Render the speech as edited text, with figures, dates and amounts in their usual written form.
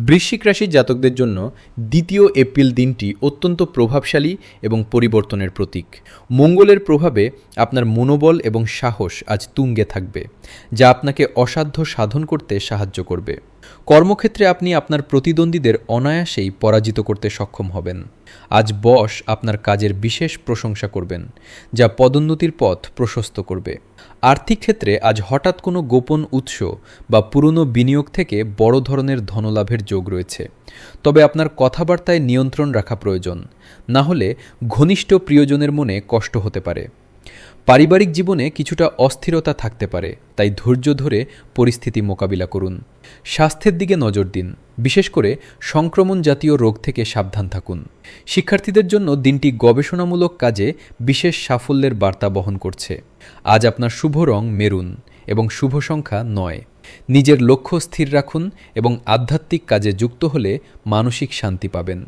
বৃশ্চিক রাশির জাতকদের জন্য ২য় এপ্রিল দিনটি অত্যন্ত প্রভাবশালী এবং পরিবর্তনের প্রতীক। মঙ্গলের প্রভাবে আপনার মনোবল এবং সাহস আজ তুঙ্গে থাকবে, যা আপনাকে অসাধ্য সাধন করতে সাহায্য করবে। কর্মক্ষেত্রে আপনি আপনার প্রতিদ্বন্দ্বীদের অনায়াসেই পরাজিত করতে সক্ষম হবেন। আজ বস আপনার কাজের বিশেষ প্রশংসা করবেন, যা পদোন্নতির পথ প্রশস্ত করবে। আর্থিক ক্ষেত্রে আজ হঠাৎ কোনো গোপন উৎস বা পুরনো বিনিয়োগ থেকে বড় ধরনের ধনলাভের যোগ রয়েছে, তবে আপনার কথাবার্তায় নিয়ন্ত্রণ রাখা প্রয়োজন, না হলে ঘনিষ্ঠ প্রিয়জনের মনে কষ্ট হতে পারে। পারিবারিক জীবনে কিছুটা অস্থিরতা থাকতে পারে, তাই ধৈর্য ধরে পরিস্থিতি মোকাবিলা করুন। স্বাস্থ্যের দিকে নজর দিন, বিশেষ করে সংক্রমণ জাতীয় রোগ থেকে সাবধান থাকুন। শিক্ষার্থীদের জন্য দিনটি গবেষণামূলক কাজে বিশেষ সাফল্যের বার্তা বহন করছে। আজ আপনার শুভ রং মেরুন এবং শুভ সংখ্যা ৯। নিজের লক্ষ্য স্থির রাখুন এবং আধ্যাত্মিক কাজে যুক্ত হলে মানসিক শান্তি পাবেন।